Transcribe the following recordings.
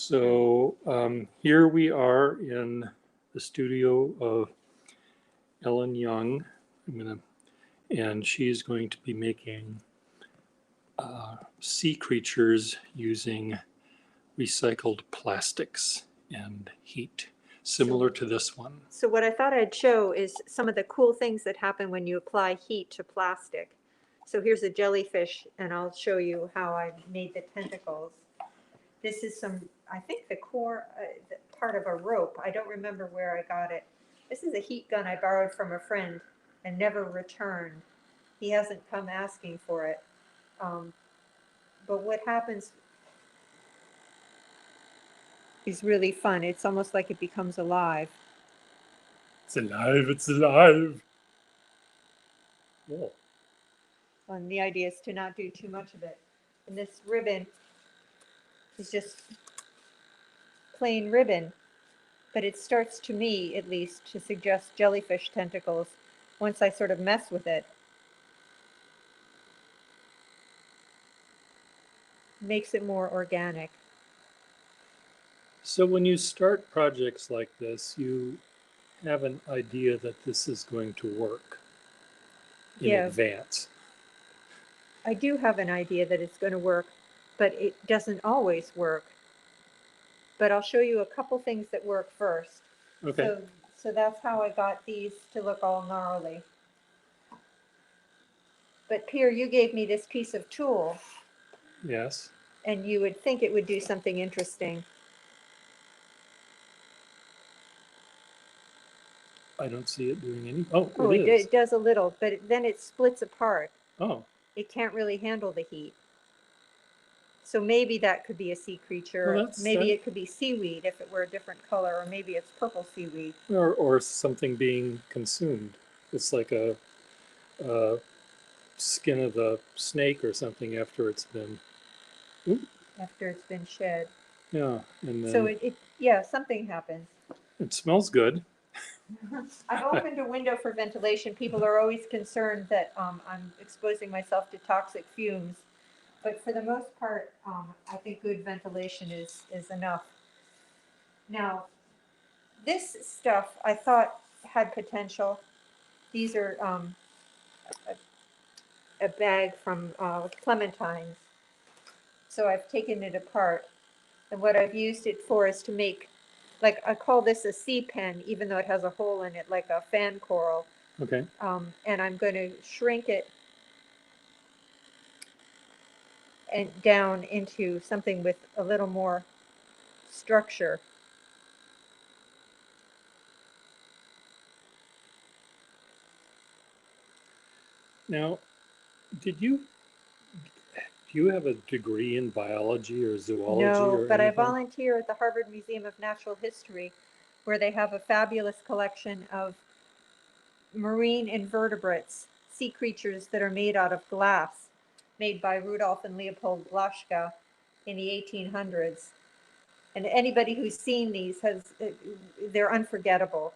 So here we are in the studio of Ellen Young. And she's going to be making sea creatures using recycled plastics and heat, similar to this one. So what I thought I'd show is some of the cool things that happen when you apply heat to plastic. So here's a jellyfish, and I'll show you how I made the tentacles. This is I think the core, part of a rope. I don't remember where I got it. This is a heat gun I borrowed from a friend and never returned. He hasn't come asking for it. But what happens is really fun. It's almost like it becomes alive. It's alive, it's alive. Oh. And the idea is to not do too much of it. And this ribbon is just plain ribbon, but it starts, to me at least, to suggest jellyfish tentacles once I sort of mess with it. Makes it more organic. So when you start projects like this, you have an idea that this is going to work in advance. I do have an idea that it's going to work, but it doesn't always work. But I'll show you a couple things that work first. Okay. So that's how I got these to look all gnarly. But Pierre, you gave me this piece of tool. Yes. And you would think it would do something interesting. I don't see it doing any. Oh, it does a little, but then it splits apart. Oh. It can't really handle the heat. So maybe that could be a sea creature. Well, maybe it could be seaweed if it were a different color, or maybe it's purple seaweed. Or something being consumed. It's like a skin of a snake or something after it's been. After it's been shed. Yeah, and then. So something happens. It smells good. I've opened a window for ventilation. People are always concerned that I'm exposing myself to toxic fumes. But for the most part, I think good ventilation is enough. Now, this stuff I thought had potential. These are a bag from clementines. So I've taken it apart. And what I've used it for is to make, like, I call this a sea pen, even though it has a hole in it, like a fan coral. Okay. And I'm going to shrink it and down into something with a little more structure. Now, do you have a degree in biology or zoology? No, but I volunteer at the Harvard Museum of Natural History, where they have a fabulous collection of marine invertebrates, sea creatures that are made out of glass, made by Rudolf and Leopold Blaschka in the 1800s. And anybody who's seen these they're unforgettable.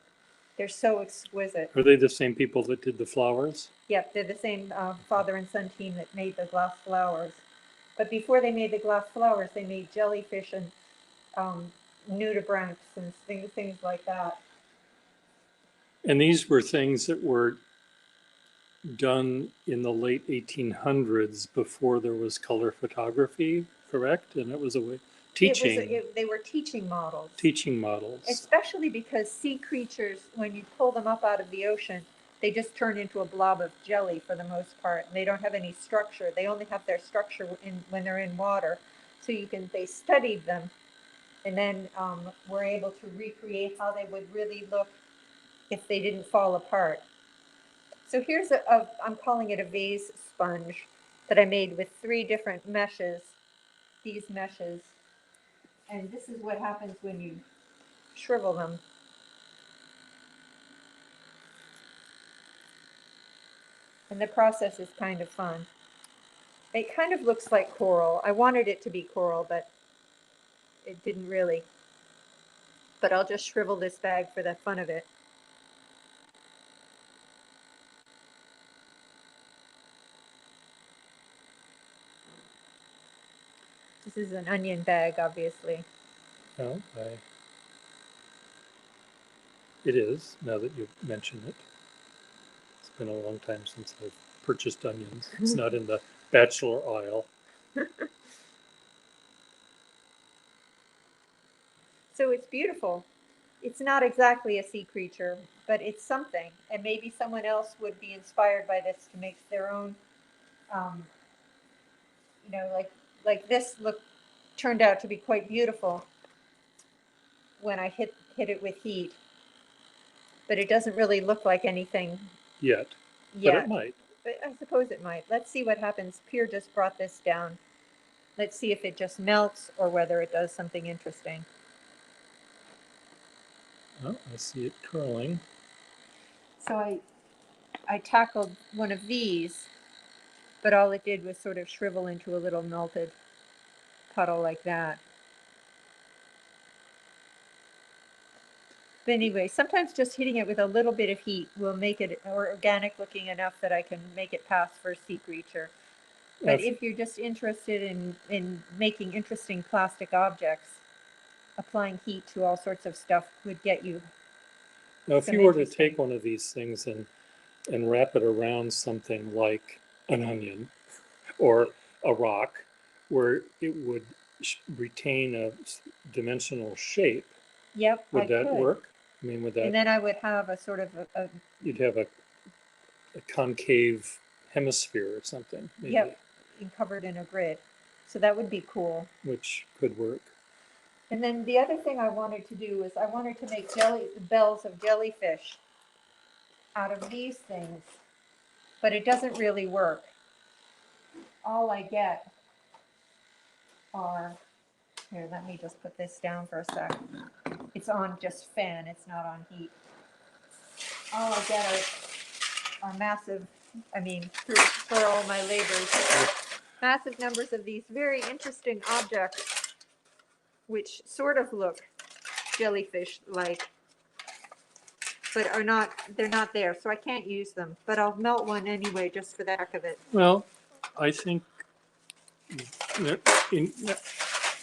They're so exquisite. Are they the same people that did the flowers? Yep, they're the same father and son team that made the glass flowers. But before they made the glass flowers, they made jellyfish and nudibranchs and things like that. And these were things that were done in the late 1800s before there was color photography, correct? And it was a way teaching. They were teaching models. Teaching models. Especially because sea creatures, when you pull them up out of the ocean, they just turn into a blob of jelly for the most part. And they don't have any structure. They only have their structure when they're in water. So they studied them, and then were able to recreate how they would really look if they didn't fall apart. So here's I'm calling it a vase sponge that I made with 3 different meshes, these meshes. And this is what happens when you shrivel them. And the process is kind of fun. It kind of looks like coral. I wanted it to be coral, but it didn't really. But I'll just shrivel this bag for the fun of it. This is an onion bag, obviously. Oh, it is, now that you mention it. It's been a long time since I've purchased onions. It's not in the bachelor aisle. So it's beautiful. It's not exactly a sea creature, but it's something. And maybe someone else would be inspired by this to make their own, um, like this turned out to be quite beautiful when I hit it with heat. But it doesn't really look like anything Yet. But it yet. might. But I suppose it might. Let's see what happens. Pierre just brought this down. Let's see if it just melts or whether it does something interesting. Oh, I see it curling. So I tackled one of these, but all it did was sort of shrivel into a little melted puddle like that. But anyway, sometimes just hitting it with a little bit of heat will make it organic looking enough that I can make it pass for a sea creature. But if you're just interested in making interesting plastic objects, applying heat to all sorts of stuff would get you. Now, if you were to take one of these things and wrap it around something like an onion or a rock, where it would retain a dimensional shape, Yep, would that work? I mean, would that? And then I would have a sort of you'd have a concave hemisphere or something. Maybe. Yep, covered in a grid. So that would be cool. Which could work. And then the other thing I wanted to do is I wanted to make bells of jellyfish out of these things, but it doesn't really work. All I get are, here, let me just put this down for a sec. It's on just fan, it's not on heat. All I get are massive, for all my labors, massive numbers of these very interesting objects, which sort of look jellyfish-like, but they're not there, so I can't use them. But I'll melt one anyway, just for the heck of it. Well, I think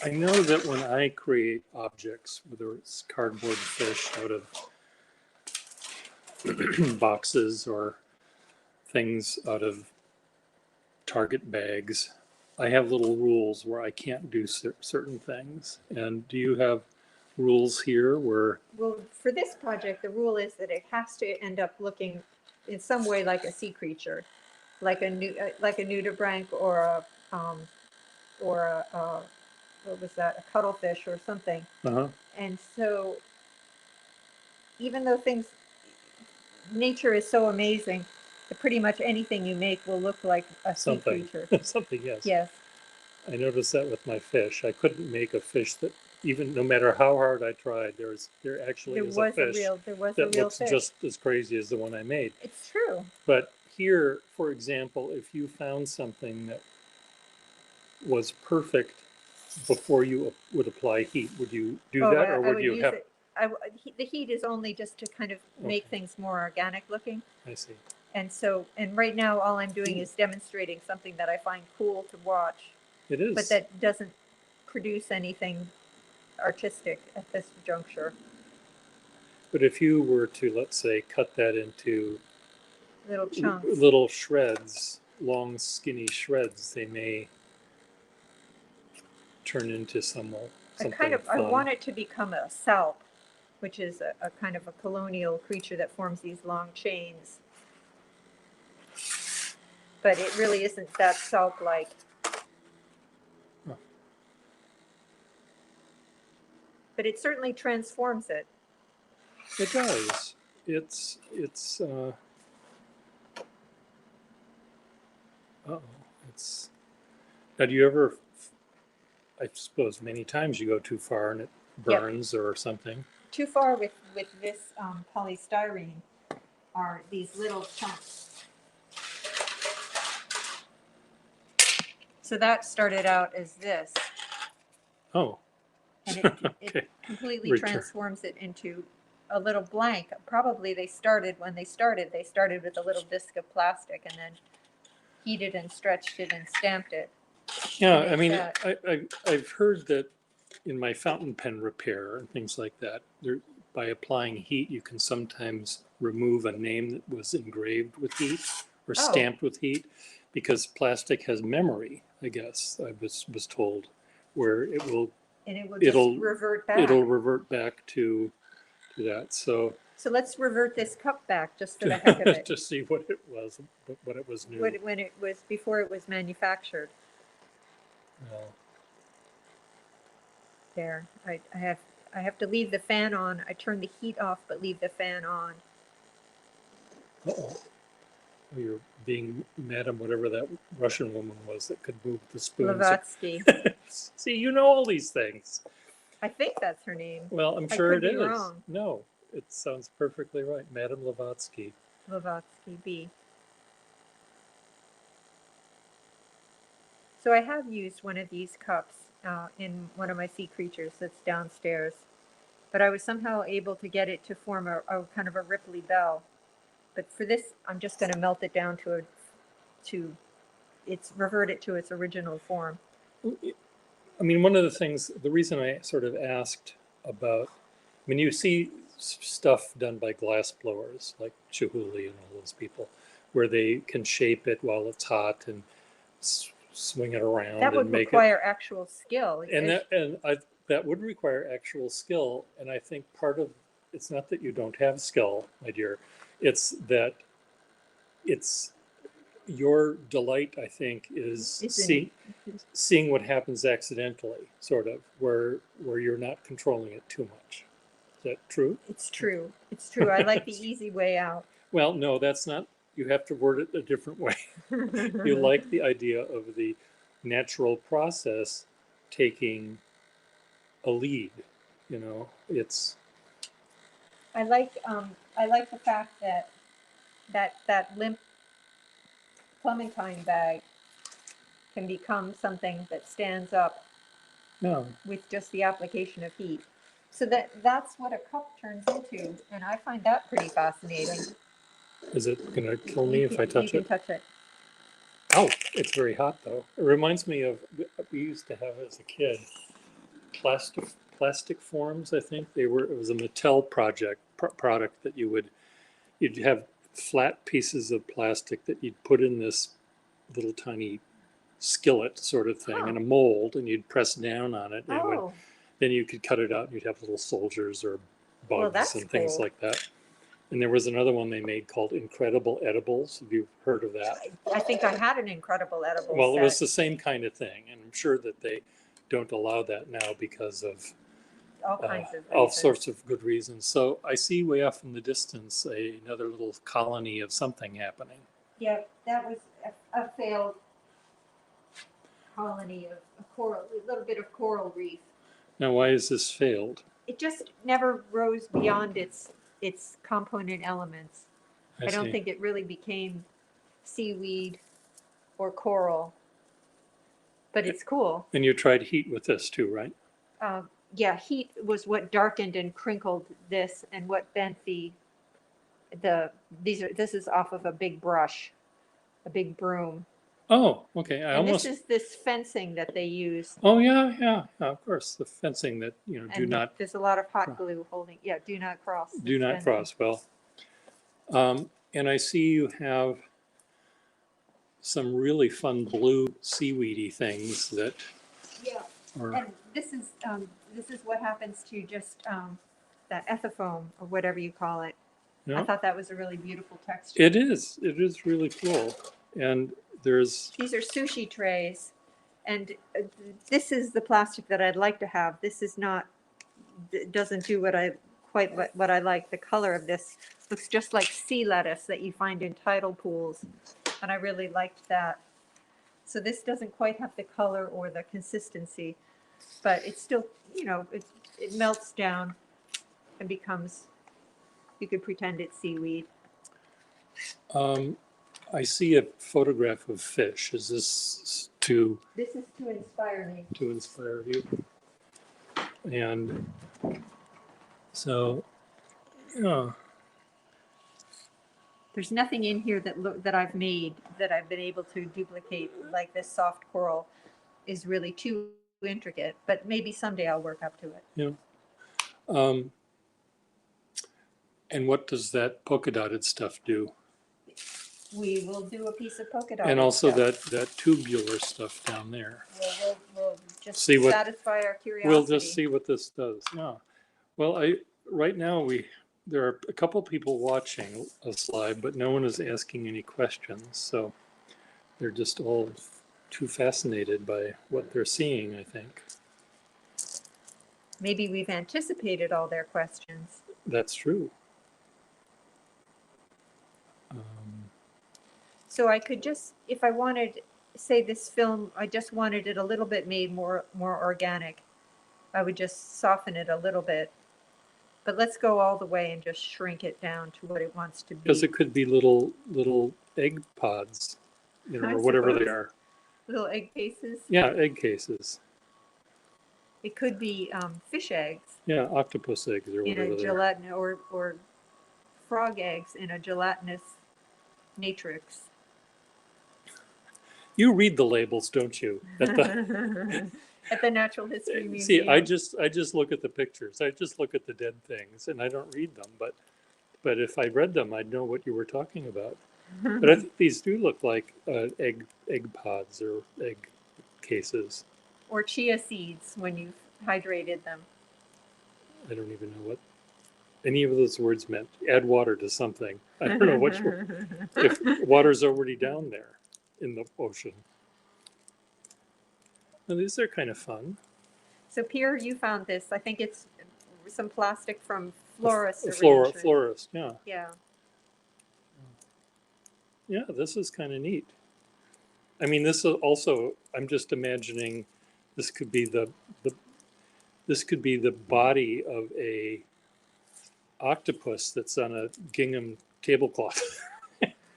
I know that when I create objects, whether it's cardboard fish out of boxes or things out of Target bags, I have little rules where I can't do certain things. And do you have rules here where? Well, for this project, the rule is that it has to end up looking in some way like a sea creature, like a nudibranch or a what was that, a cuttlefish or something. Uh-huh. And so, even though nature is so amazing, that pretty much anything you make will look like a sea creature. Something, yes. Yes. I noticed that with my fish. I couldn't make a fish that, even no matter how hard I tried, there actually is a fish that looks just as crazy as the one I made. It's true. But here, for example, if you found something that was perfect before you would apply heat, would you do that, or would you have? The heat is only just to kind of make things more organic looking. I see. And right now all I'm doing is demonstrating something that I find cool to watch. It is. But that doesn't produce anything artistic at this juncture. But if you were to, let's say, cut that into little chunks, little shreds, long skinny shreds, they may turn into something fun. I want it to become a salp, which is a kind of a colonial creature that forms these long chains. But it really isn't that salp-like. Huh. But it certainly transforms it. It does. It's now, do you ever, I suppose many times you go too far and it burns or something? Too far with this polystyrene are these little chunks. So that started out as this. Oh. And it completely transforms it into a little blank. Probably when they started with a little disc of plastic and then heated and stretched it and stamped it. Yeah, I mean, I've heard that in my fountain pen repair and things like that, there, by applying heat, you can sometimes remove a name that was engraved with heat or Oh. stamped with heat, because plastic has memory, I guess, I was told, where it will, And it will it'll- just revert back. it'll revert back to that. So So let's revert this cup back just for the heck of it. to see what it was, what it was new. When it was, before it was manufactured. Well, There, I have to leave the fan on. I turn the heat off, but leave the fan on. uh-oh. You're being Madam whatever that Russian woman was that could move the spoons. Blavatsky. See, you know all these things. I think that's her name. Well, I'm I sure could it be is. wrong. No, it sounds perfectly right. Madame Blavatsky. Blavatsky B. So I have used one of these cups in one of my sea creatures that's downstairs, but I was somehow able to get it to form a kind of a ripply bell. But for this, I'm just going to melt it down revert it to its original form. I mean, one of the things, the reason I sort of asked about, I mean, you see stuff done by glass blowers like Chihuly and all those people, where they can shape it while it's hot and swing it around That would and make require actual skill. that would require actual skill. And I think part of it's not that you don't have skill, my dear, it's that it's your delight, I think, is seeing what happens accidentally, sort of, where you're not controlling it too much. Is that true? It's true. It's true. I like the easy way out. Well, no, that's not. You have to word it a different way. You like the idea of the natural process taking a lead. You know, it's. I like the fact that limp clementine bag can become something that stands up No. with just the application of heat. So that's what a cup turns into, and I find that pretty fascinating. Is it gonna kill me if I touch You it? can touch it. Oh, it's very hot though. It reminds me of what we used to have as a kid. Plastic forms, I think they were. It was a Mattel product that you'd have flat pieces of plastic that you'd put in this little tiny skillet sort of thing in a mold, and you'd press down on it, and then you could cut it out, and you'd have little soldiers or bugs and things like that. And there was another one they made called Incredible Edibles. Have you heard of that? I think I had an Incredible Edible. Well, it was the same kind of thing, and I'm sure that they don't allow that now because of all kinds of all sorts of good reasons. So I see way off in the distance another little colony of something happening. Yeah, that was a failed colony of a little bit of coral reef. Now, why is this failed? It just never rose beyond its component elements. I don't think it really became seaweed or coral, but it's cool. And you tried heat with this too, right? Yeah, heat was what darkened and crinkled this, and what bent this is off of a big brush, a big broom. Oh, okay. This is this fencing that they use. Oh yeah, of course, the fencing that do not. There's a lot of hot glue holding. Yeah, do not cross. Do not cross. Well, and I see you have some really fun blue seaweedy things that. Yeah, and this is what happens to just that ethofoam or whatever you call it. Yeah. I thought that was a really beautiful texture. It is. It is really cool, and these are sushi trays, and this is the plastic that I'd like to have. This is not. It doesn't do what I like. The color of this looks just like sea lettuce that you find in tidal pools, and I really liked that. So this doesn't quite have the color or the consistency, but it's still, it melts down and becomes. You could pretend it's seaweed. I see a photograph of fish. Is this to? This is to inspire me. To inspire you. And so, yeah. There's nothing in here that I've made that I've been able to duplicate like this soft coral is really too intricate, but maybe someday I'll work up to it. Yeah. And what does that polka dotted stuff do? We will do a piece of polka dot. And also stuff. that tubular stuff down there. We'll just See what- satisfy our curiosity. We'll just see what this does. Yeah. Well, right now there are a couple people watching us live, but no one is asking any questions. So they're just all too fascinated by what they're seeing, I think. Maybe we've anticipated all their questions. That's true. So I could just, if I wanted, say this film, I just wanted it a little bit made more organic, I would just soften it a little bit. But let's go all the way and just shrink it down to what it wants to be. Because it could be little egg pods, or whatever they are. Little egg cases. Yeah, egg cases. It could be fish eggs. Yeah, octopus eggs or whatever. In a gelatin or frog eggs in a gelatinous matrix. You read the labels, don't you? At the Natural History Museum. See, I just look at the pictures. I just look at the dead things, and I don't read them. But if I read them, I'd know what you were talking about. But I think these do look like egg pods or egg cases. Or chia seeds when you've hydrated them. I don't even know what any of those words meant. Add water to something. I don't know what if water's already down there in the ocean. Now, these are kind of fun. So Pierre, you found this. I think it's some plastic from Florist. Florist, yeah. Yeah. Yeah, this is kind of neat. I mean, this is also, I'm just imagining this could be the body of a octopus that's on a gingham tablecloth.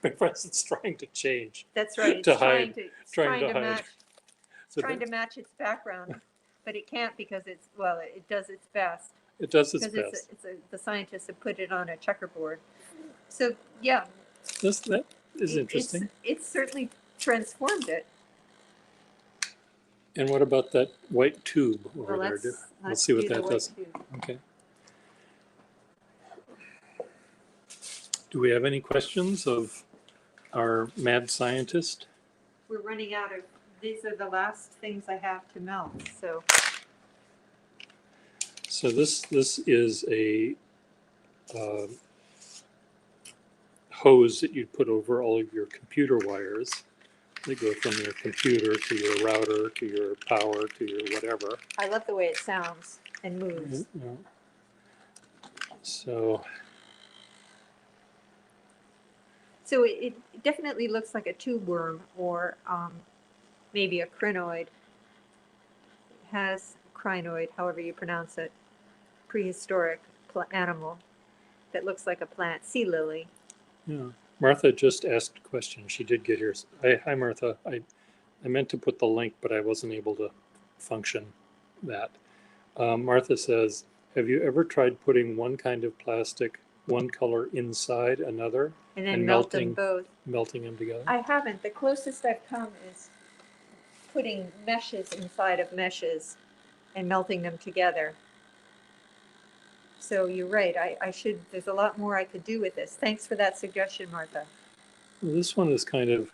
Because it's trying to change. That's right. To it's hide. trying to hide. match. So trying to match its background, but it can't because it does its best. It does its because best. The scientists have put it on a checkerboard. So yeah. That is interesting. It's certainly transformed it. And what about that white tube over there? Let's see what do the that white does. tube. Okay. Do we have any questions of our mad scientist? We're running out of, these are the last things I have to melt, so. So this is a hose that you'd put over all of your computer wires. They go from your computer to your router to your power to your whatever. I love the way it sounds and moves. Yeah. So it definitely looks like a tube worm or maybe a crinoid. It has crinoid, however you pronounce it, prehistoric animal that looks like a plant, sea lily. yeah, Martha just asked a question. She did get here. Hi, Martha. I meant to put the link, but I wasn't able to function that. Martha says, have you ever tried putting one kind of plastic, one color inside another? And then melt them both. Melting them together? I haven't. The closest I've come is putting meshes inside of meshes and melting them together. So you're right. I should, there's a lot more I could do with this. Thanks for that suggestion, Martha. Well, this one is kind of,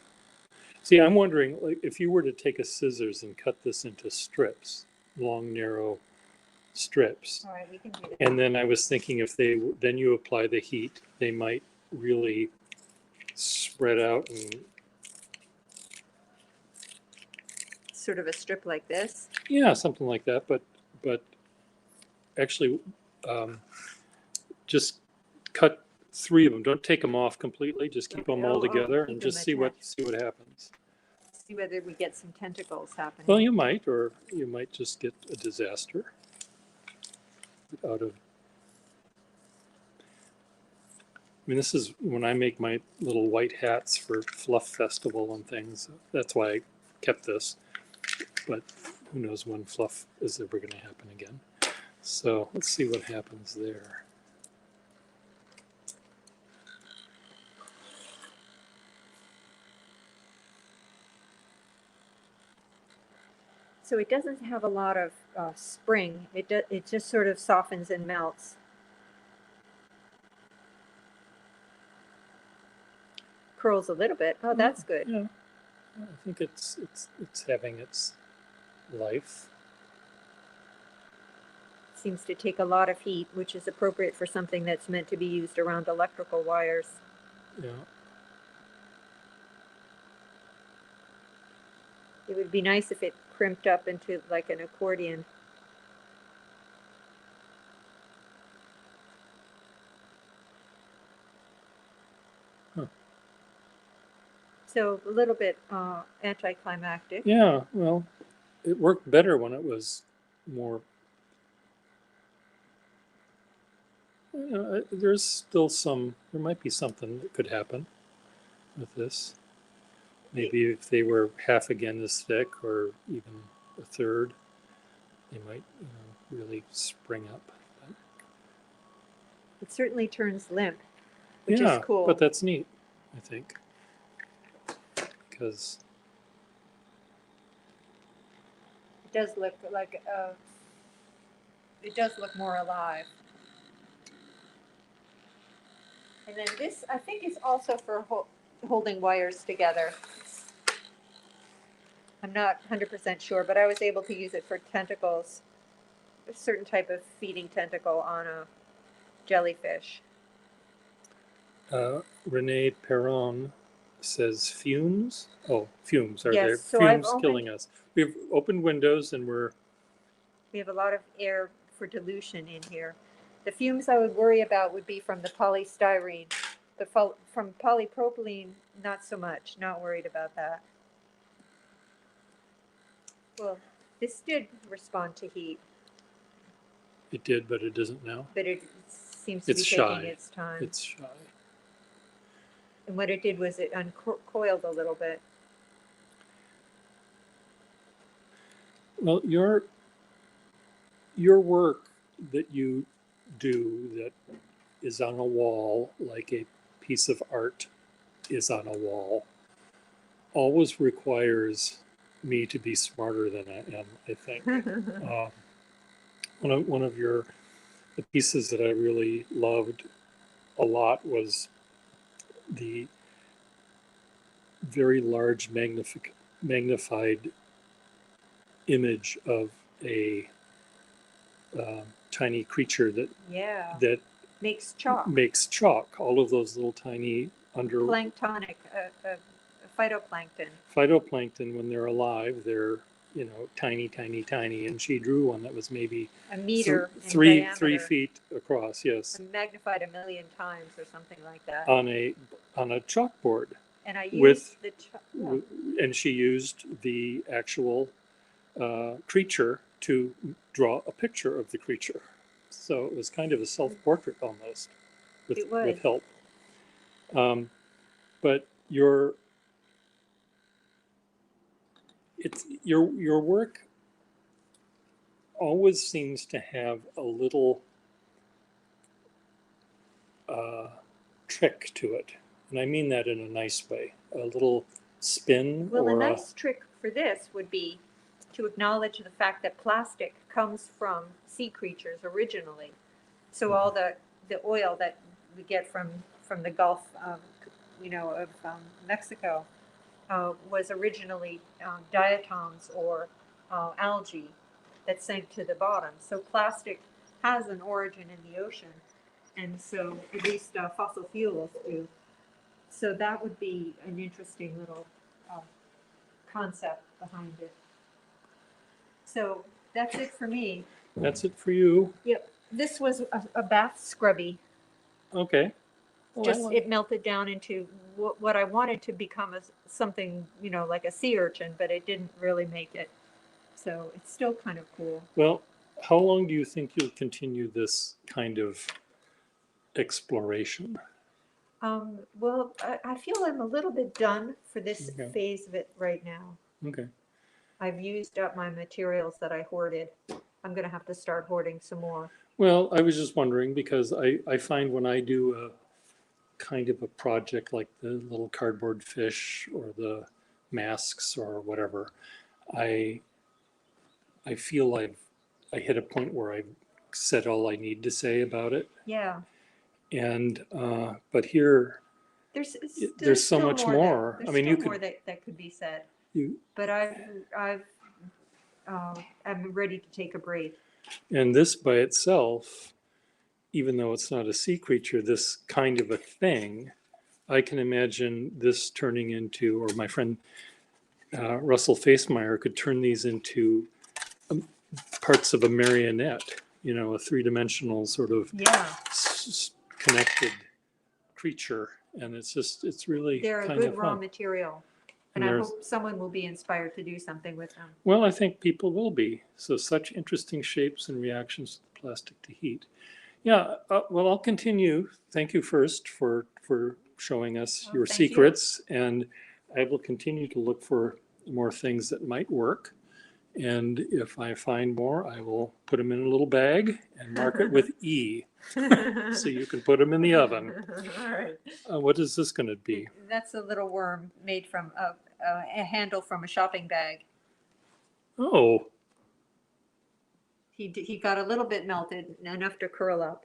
see, I'm wondering, like, if you were to take a scissors and cut this into strips, long, narrow strips. All right, we can do that. And then I was thinking if then you apply the heat, they might really spread out and. Sort of a strip like this. Yeah, something like that. But actually, just cut 3 of them. Don't take them off completely. Just keep them all together and just see what happens. See whether we get some tentacles happening. Well, you might, or you might just get a disaster out of. I mean, this is when I make my little white hats for Fluff Festival and things. That's why I kept this. But who knows when fluff is ever going to happen again. So let's see what happens there. So it doesn't have a lot of spring. It just sort of softens and melts. Curls a little bit. Oh, that's good. Yeah, I think it's having its life. Seems to take a lot of heat, which is appropriate for something that's meant to be used around electrical wires. Yeah. It would be nice if it crimped up into like an accordion. Huh. So a little bit anticlimactic. Yeah, well, it worked better when it was more. There's still there might be something that could happen with this. Maybe if they were half again as thick or even a third, they might, really spring up. But, It certainly turns limp, which yeah, is cool. but that's neat, I think, because It does look like it does look more alive. And then this, I think, is also for holding wires together. I'm not 100% sure, but I was able to use it for tentacles, a certain type of feeding tentacle on a jellyfish. Renee Perron says fumes. Oh, fumes. Are Yes, there so I've fumes opened, killing us? We've opened windows and we have a lot of air for dilution in here. The fumes I would worry about would be from the polystyrene. From polypropylene, not so much. Not worried about that. Well, this did respond to heat, it did, but it doesn't now. but it seems to It's be shy. taking its time. It's shy. And what it did was it uncoiled a little bit. Well, your work that you do that is on a wall, like a piece of art is on a wall, always requires me to be smarter than I am, I think. One of the pieces that I really loved a lot was the very large magnified image of a tiny creature Yeah, that makes chalk. makes chalk. All of those little tiny Planktonic, phytoplankton. phytoplankton, when they're alive, they're tiny, tiny, tiny. And she drew one that was maybe A meter in three diameter. feet across. Yes, Magnified 1,000,000 times or something like that. on a chalkboard. And I with used and she used the actual creature to draw a picture of the creature. So it was kind of a self-portrait almost, with help. But your work always seems to have a little trick to it, and I mean that in a nice way. A little spin. Well, or a nice trick for this would be to acknowledge the fact that plastic comes from sea creatures originally. So all the oil that we get from the Gulf, of Mexico, was originally diatoms or algae that sank to the bottom. So plastic has an origin in the ocean, and so at least fossil fuels do. So that would be an interesting little concept behind it. So that's it for me. That's it for you. Yep. This was a bath scrubby. Okay. Well, it melted down into what I wanted to become something, like a sea urchin, but it didn't really make it. So it's still kind of cool. Well, how long do you think you'll continue this kind of exploration? Well, I feel I'm a little bit done for this phase of it right now. Okay. I've used up my materials that I hoarded. I'm going to have to start hoarding some more. Well, I was just wondering because I find when I do a kind of a project like the little cardboard fish or the masks or whatever, I I feel I hit a point where I've said all I need to say about it. Yeah. And, but here, there's so still much more more. There's I mean, still you more could, that could be said, you, but I'm ready to take a break. and this by itself, even though it's not a sea creature, this kind of a thing, I can imagine this turning into, or my friend Russell Facemeyer could turn these into parts of a marionette, a three-dimensional sort of Yeah, connected creature. And it's really they're a kind good of raw fun. material, and And I there's, hope someone will be inspired to do something with them. well, I think people will be. So such interesting shapes and reactions to the plastic to heat. Yeah, well, I'll continue. Thank you first for showing us Well, your thank you. secrets, and I will continue to look for more things that might work. And if I find more, I will put them in a little bag and mark it with E, so you can put them in the oven. All right. What is this going to be? That's a little worm made from a handle from a shopping bag. Oh, He got a little bit melted, enough to curl up.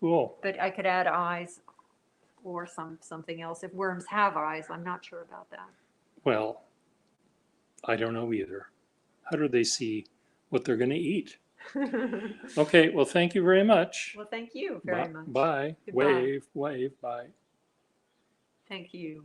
cool. But I could add eyes or something else. If worms have eyes, I'm not sure about that. Well, I don't know either. How do they see what they're going to eat? Okay, well, thank you very much. Well, thank you very much. Bye. Goodbye. Wave, bye. Thank you.